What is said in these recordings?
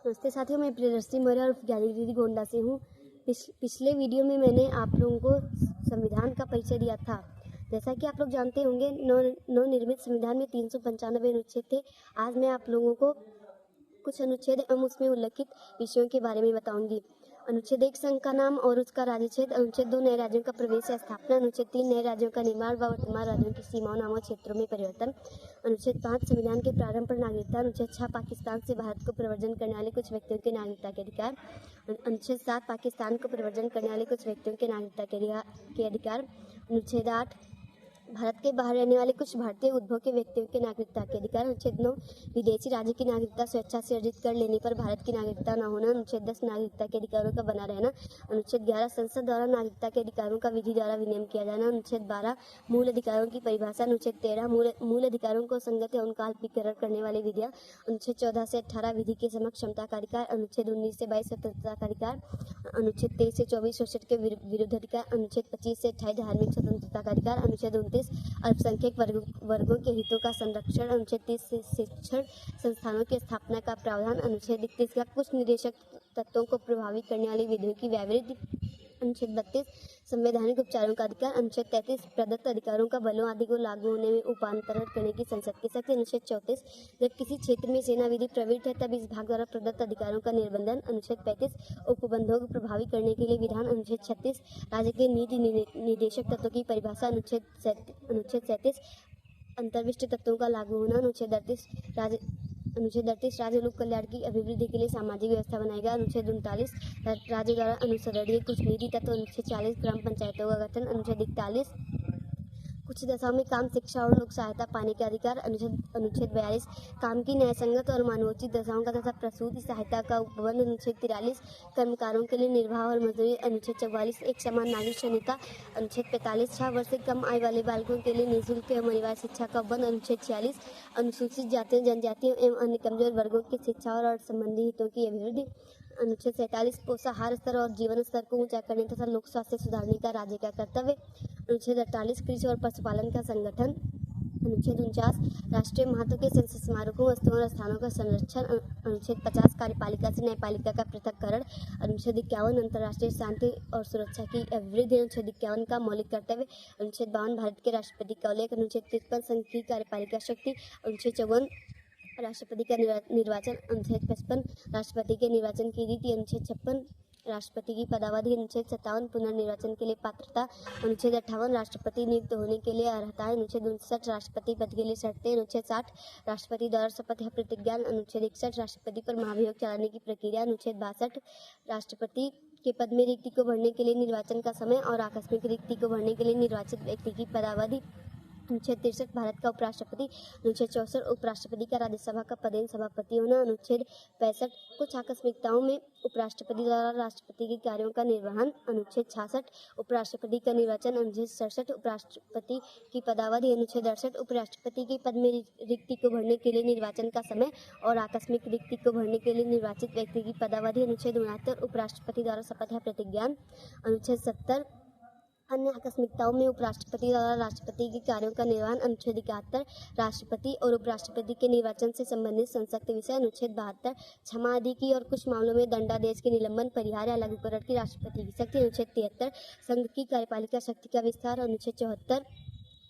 नमस्ते साथियों, मैं प्रियदर्शी मौर्य और ज्ञानी गोंडा से हूँ। पिछले वीडियो में मैंने आप लोगों को संविधान का परिचय दिया था। जैसा कि आप लोग जानते होंगे, नवनिर्मित संविधान में 395 अनुच्छेद थे। आज मैं आप लोगों को कुछ अनुच्छेद एवं उसमें उल्लिखित विषयों के बारे में बताऊंगी। अनुच्छेद 1 संघ का नाम और उसका राज्यक्षेत्र। अनुच्छेद 2 नए राज्यों का प्रवेश या स्थापना। अनुच्छेद 3 नए राज्यों का निर्माण व वर्तमान राज्यों की सीमाओं नामों क्षेत्रों में परिवर्तन। अनुच्छेद 5 संविधान के प्रारंभ पर नागरिकता। अनुच्छेद 6 पाकिस्तान से भारत को प्रव्रजन करने वाले कुछ व्यक्तियों के नागरिकता के अधिकार। अनुच्छेद 7 पाकिस्तान को प्रव्रजन करने वाले कुछ व्यक्तियों के नागरिकता के अधिकार। अनुच्छेद 8 भारत के बाहर रहने वाले कुछ भारतीय उद्भव के व्यक्तियों के नागरिकता के अधिकार। अनुच्छेद 9 विदेशी राज्य की नागरिकता स्वेच्छा से अर्जित कर लेने पर भारत की नागरिकता न होना। अनुच्छेद 10 नागरिकता के अधिकारों का बना रहना। अनुच्छेद 11 संसद द्वारा नागरिकता के अधिकारों का विधि द्वारा विनियमन किया जाना। अनुच्छेद 12 मूल अधिकारों की परिभाषा। अनुच्छेद 13 मूल अधिकारों को संगत या उनका अल्पीकरण करने वाली विधियां। अनुच्छेद 14 से 18 विधि के समक्ष क्षमता का अधिकार। अनुच्छेद 19 से 22 स्वतंत्रता का अधिकार। अनुच्छेद 23 से 24 शोषण के विरुद्ध अधिकार। अनुच्छेद 25 से 28 धार्मिक स्वतंत्रता का अधिकार। अनुच्छेद 29 अल्पसंख्यक वर्गों के हितों का संरक्षण। अनुच्छेद 30 से शिक्षण संस्थानों की स्थापना का प्रावधान। अनुच्छेद 31 का कुछ निदेशक तत्वों को प्रभावित करने वाली विधियों की व्यावृत्ति। अनुच्छेद 32 संवैधानिक उपचारों का अधिकार। अनुच्छेद 33 प्रदत्त अधिकारों का बलों आदि को लागू होने में उपांतरण करने की संसद की शक्ति। अनुच्छेद 34 जब किसी क्षेत्र में सेना विधि प्रवृत्त है तब इस भाग द्वारा प्रदत्त अधिकारों का निर्बंधन। अनुच्छेद 35 उपबंधों को प्रभावी करने के लिए विधान। अनुच्छेद 36 राज्य के नीति निदेशक तत्वों की परिभाषा। अनुच्छेद 37 अंतर्विष्ट तत्वों का लागू होना। अनुच्छेद 38 राज्य लोक कल्याण की अभिवृद्धि के लिए सामाजिक व्यवस्था बनाएगा। अनुच्छेद 39 राज्य द्वारा अनुसरणीय कुछ नीति तत्व। अनुच्छेद 40 ग्राम पंचायतों का गठन। अनुच्छेद 41 कुछ दशाओं में काम, शिक्षा और लोक सहायता पाने के अधिकार। अनुच्छेद 42 काम की न्यायसंगत और मानवोचित दशाओं का तथा प्रसूति सहायता का उपबंध। अनुच्छेद 43 कर्मकारों के लिए निर्वाह और मजदूरी। अनुच्छेद 44 एक समान नागरिक संहिता। अनुच्छेद 45 6 वर्ष से कम आयु वाले बालकों के लिए निःशुल्क एवं अनिवार्य शिक्षा का उपबंध। अनुच्छेद 46 अनुसूचित जातियों, जनजातियों एवं अन्य कमजोर वर्गों की शिक्षा और संबंधी हितों की अभिवृद्धि। अनुच्छेद 47 पोषाहार स्तर और जीवन स्तर को ऊंचा करने तथा लोक स्वास्थ्य सुधारने का राज्य का कर्तव्य। अनुच्छेद 48 कृषि और पशुपालन का संगठन। अनुच्छेद 49 राष्ट्रीय महत्व के संसद स्मारकों, वस्तुओं और स्थानों का संरक्षण। अनुच्छेद 50 कार्यपालिका से न्यायपालिका का पृथक्करण। अनुच्छेद 51 अंतर्राष्ट्रीय शांति और सुरक्षा की अभिवृद्धि। अनुच्छेद 51 का मौलिक कर्तव्य। अनुच्छेद 52 भारत के राष्ट्रपति का उल्लेख। अनुच्छेद 53 संघ की कार्यपालिका शक्ति। अनुच्छेद 54 राष्ट्रपति का निर्वाचन। अनुच्छेद 55 राष्ट्रपति के निर्वाचन की रीति। अनुच्छेद 56 राष्ट्रपति की पदावधि। अनुच्छेद 57 पुनर्निर्वाचन के लिए पात्रता। अनुच्छेद 58 राष्ट्रपति नियुक्त होने के लिए अर्हताएं। अनुच्छेद 59 राष्ट्रपति पद के लिए शर्तें। अनुच्छेद 60 राष्ट्रपति द्वारा शपथ या प्रतिज्ञा। अनुच्छेद 61 राष्ट्रपति पर महाभियोग चलाने की प्रक्रिया। अनुच्छेद 62 राष्ट्रपति के पद में रिक्ति को भरने के लिए निर्वाचन का समय और आकस्मिक रिक्ति को भरने के लिए निर्वाचित व्यक्ति की पदावधि। अनुच्छेद 63 भारत का उपराष्ट्रपति। अनुच्छेद 64 उपराष्ट्रपति का राज्यसभा का पदेन सभापति होना। अनुच्छेद 65 कुछ आकस्मिकताओं में उपराष्ट्रपति द्वारा राष्ट्रपति के कार्यों का निर्वहन। अनुच्छेद 66 उपराष्ट्रपति का निर्वाचन। अनुच्छेद 67 उपराष्ट्रपति की पदावधि। अनुच्छेद 68 उपराष्ट्रपति के पद में रिक्ति को भरने के लिए निर्वाचन का समय और आकस्मिक रिक्ति को भरने के लिए निर्वाचित व्यक्ति की पदावधि। अनुच्छेद 69 उपराष्ट्रपति द्वारा शपथ या प्रतिज्ञा। अनुच्छेद 70 अन्य आकस्मिकताओं में उपराष्ट्रपति द्वारा राष्ट्रपति के कार्यों का निर्वहन। अनुच्छेद 71 राष्ट्रपति और उपराष्ट्रपति के निर्वाचन से संबंधित संसक्त विषय। अनुच्छेद 72 क्षमा आदि की और कुछ मामलों में दंडादेश के निलंबन, परिहार या लघुकरण की राष्ट्रपति की शक्ति। अनुच्छेद 73 संघ की कार्यपालिका शक्ति का विस्तार। अनुच्छेद 74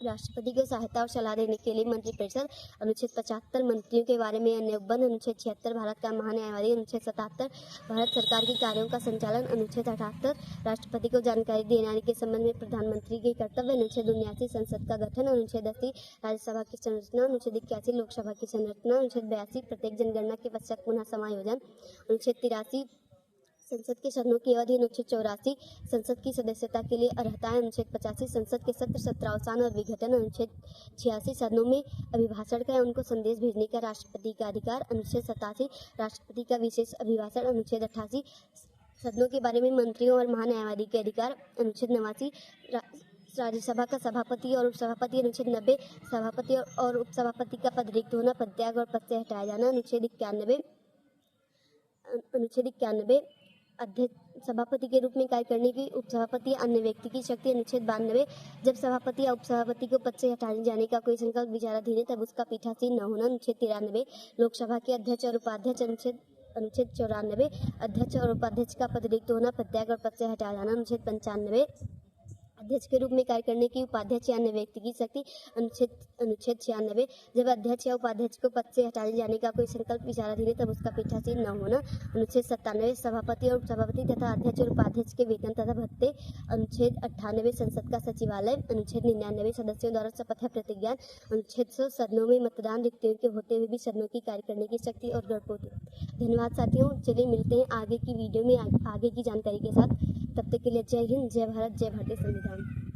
राष्ट्रपति को सहायता और सलाह देने के लिए मंत्रिपरिषद। अनुच्छेद 75 मंत्रियों के बारे में अन्य उपबंध। अनुच्छेद 76 भारत का महान्यायवादी। अनुच्छेद 77 भारत सरकार के कार्यों का संचालन। अनुच्छेद 78 राष्ट्रपति को जानकारी देने के संबंध में प्रधानमंत्री के कर्तव्य। अनुच्छेद 79 संसद का गठन। अनुच्छेद 80 राज्यसभा की संरचना। अनुच्छेद 81 लोकसभा की संरचना। अनुच्छेद 82 प्रत्येक जनगणना के पश्चात पुनः समायोजन। अनुच्छेद 83 संसद के सदनों की अवधि। अनुच्छेद 84 संसद की सदस्यता के लिए अर्हताएं। अनुच्छेद 85 संसद के सत्र सत्रावसान और विघटन। अनुच्छेद 86 सदनों में अभिभाषण का या उनको संदेश भेजने का राष्ट्रपति का अधिकार। अनुच्छेद 87 राष्ट्रपति का विशेष अभिभाषण। अनुच्छेद 88 सदनों के बारे में मंत्रियों और महान्यायवादी के अधिकार। अनुच्छेद 89 राज्यसभा का सभापति और उपसभापति। अनुच्छेद 90 सभापति और उपसभापति का पद रिक्त होना, पदत्याग और पद से हटाया जाना। अनुच्छेद 91 अध्यक्ष सभापति के रूप में कार्य करने की उपसभापति या अन्य व्यक्ति की शक्ति। अनुच्छेद 92 जब सभापति या उपसभापति को पद से हटाने जाने का कोई संकल्प विचाराधीन है तब उसका पीठासीन न होना। अनुच्छेद 93 लोकसभा के अध्यक्ष और उपाध्यक्ष। अनुच्छेद अनुच्छेद 94 अध्यक्ष और उपाध्यक्ष का पद रिक्त होना, प्रत्याग और पद से हटाया जाना। अनुच्छेद 95 अध्यक्ष के रूप में कार्य करने की उपाध्यक्ष या अन्य व्यक्ति की शक्ति। अनुच्छेद 96 जब अध्यक्ष या उपाध्यक्ष को पद से हटाए जाने का कोई संकल्प विचाराधीन है तब उसका पीठासीन न होना। अनुच्छेद 97 सभापति और उपसभापति तथा अध्यक्ष और उपाध्यक्ष के वेतन तथा भत्ते। अनुच्छेद 98 संसद का सचिवालय। अनुच्छेद 99 सदस्यों द्वारा शपथ या प्रतिज्ञान। अनुच्छेद 100 सदनों में मतदान रिक्तियों के होते हुए भी सदनों की कार्य करने की शक्ति और गणपति। धन्यवाद साथियों, चलिए मिलते हैं आगे की वीडियो में आगे की जानकारी के साथ। तब तक के लिए जय हिंद, जय भारत, जय भारतीय संविधान।